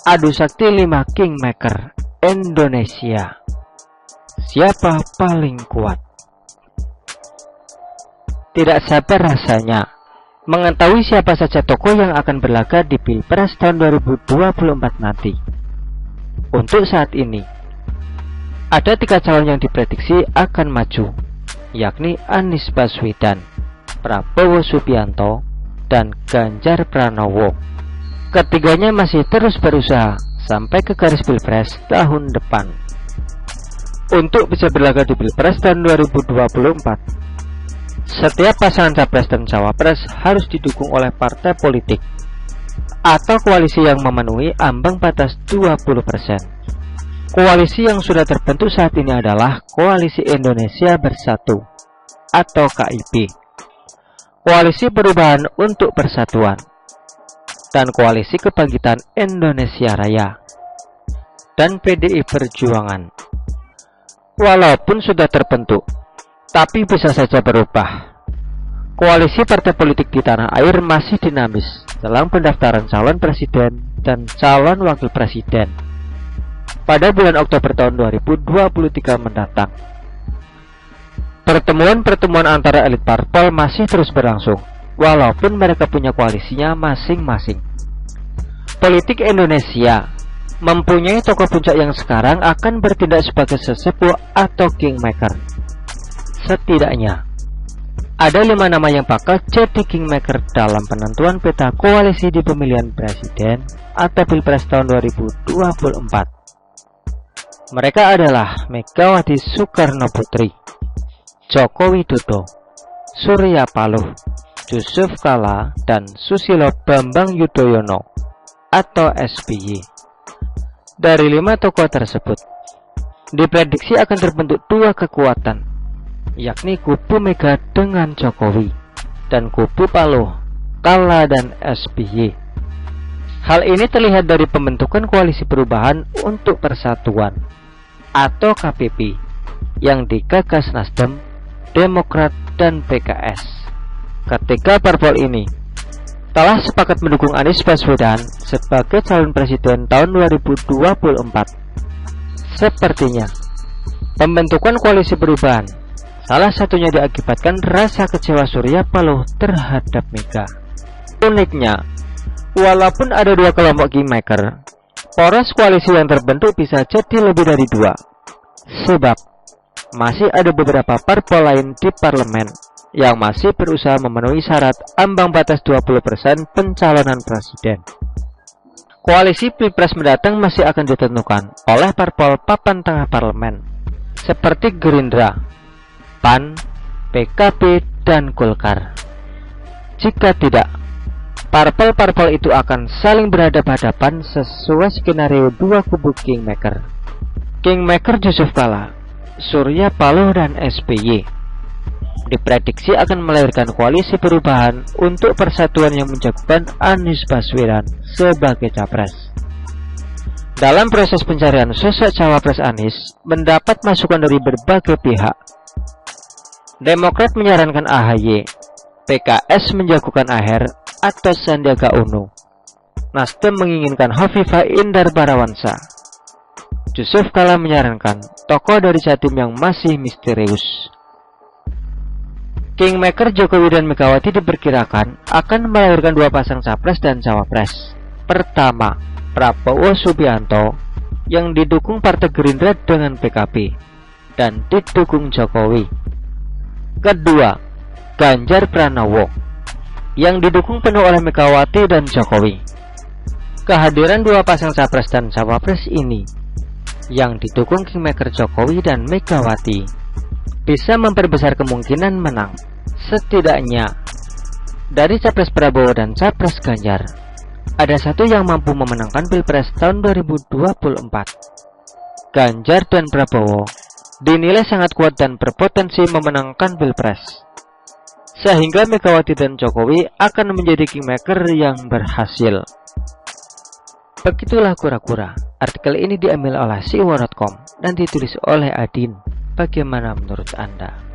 Adu sakti 5 Kingmaker Indonesia. Siapa paling kuat? Tidak sabar rasanya mengetahui siapa saja tokoh yang akan berlaga di Pilpres tahun 2024 nanti. Untuk saat ini, ada 3 calon yang diprediksi akan maju, yakni Anies Baswedan, Prabowo Subianto, dan Ganjar Pranowo. Ketiganya masih terus berusaha sampai ke garis Pilpres tahun depan. Untuk bisa berlaga di Pilpres tahun 2024, setiap pasangan capres dan cawapres harus didukung oleh partai politik atau koalisi yang memenuhi ambang batas 20%. Koalisi yang sudah terbentuk saat ini adalah Koalisi Indonesia Bersatu atau KIB, Koalisi Perubahan untuk Persatuan, dan Koalisi Kebangkitan Indonesia Raya, dan PDI Perjuangan. Walaupun sudah terbentuk, tapi bisa saja berubah. Koalisi partai politik di tanah air masih dinamis dalam pendaftaran calon presiden dan calon wakil presiden pada bulan Oktober tahun 2023 mendatang. Pertemuan-pertemuan antara elit parpol masih terus berlangsung, walaupun mereka punya koalisinya masing-masing. Politik Indonesia mempunyai tokoh puncak yang sekarang akan bertindak sebagai sesepuh atau kingmaker. Setidaknya ada 5 nama yang bakal jadi kingmaker dalam penentuan peta koalisi di pemilihan presiden atau Pilpres tahun 2024. Mereka adalah Megawati Soekarnoputri, Joko Widodo, Surya Paloh, Yusuf Kala, dan Susilo Bambang Yudhoyono atau SBY. Dari 5 tokoh tersebut, diprediksi akan terbentuk 2 kekuatan, yakni kubu Mega dengan Jokowi dan kubu Paloh, Kala, dan SBY. Hal ini terlihat dari pembentukan Koalisi Perubahan untuk Persatuan atau KPP yang digagas Nasdem, Demokrat, dan PKS. Ketiga parpol ini telah sepakat mendukung Anies Baswedan sebagai calon presiden tahun 2024. Sepertinya pembentukan Koalisi Perubahan salah satunya diakibatkan rasa kecewa Surya Paloh terhadap Mega. Uniknya, walaupun ada 2 kelompok kingmaker, poros koalisi yang terbentuk bisa jadi lebih dari 2. Sebab masih ada beberapa parpol lain di parlemen yang masih berusaha memenuhi syarat ambang batas 20% pencalonan presiden. Koalisi Pilpres mendatang masih akan ditentukan oleh parpol papan tengah parlemen seperti Gerindra, PAN, PKB, dan Golkar. Jika tidak, parpol-parpol itu akan saling berhadapan-hadapan sesuai skenario 2 kubu kingmaker. Kingmaker Yusuf Kala, Surya Paloh, dan SBY diprediksi akan melahirkan Koalisi Perubahan untuk Persatuan yang menjagokan Anies Baswedan sebagai capres. Dalam proses pencarian sosok cawapres Anies mendapat masukan dari berbagai pihak. Demokrat menyarankan AHY, PKS menjagokan AHER atau Sandiaga Uno, Nasdem menginginkan Hovifah Indar Parawansa, Yusuf Kala menyarankan tokoh dari Jatim yang masih misterius. Kingmaker Jokowi dan Megawati diperkirakan akan melahirkan 2 pasang capres dan cawapres. Pertama, Prabowo Subianto yang didukung Partai Gerindra dengan PKB dan didukung Jokowi. Kedua, Ganjar Pranowo yang didukung penuh oleh Megawati dan Jokowi. Kehadiran 2 pasang capres dan cawapres ini yang didukung kingmaker Jokowi dan Megawati bisa memperbesar kemungkinan menang. Setidaknya dari capres Prabowo dan capres Ganjar, ada satu yang mampu memenangkan Pilpres tahun 2024. Ganjar dan Prabowo dinilai sangat kuat dan berpotensi memenangkan Pilpres, sehingga Megawati dan Jokowi akan menjadi kingmaker yang berhasil. Begitulah kura-kura. Artikel ini diambil oleh siwo.com dan ditulis oleh Adin. Bagaimana menurut Anda?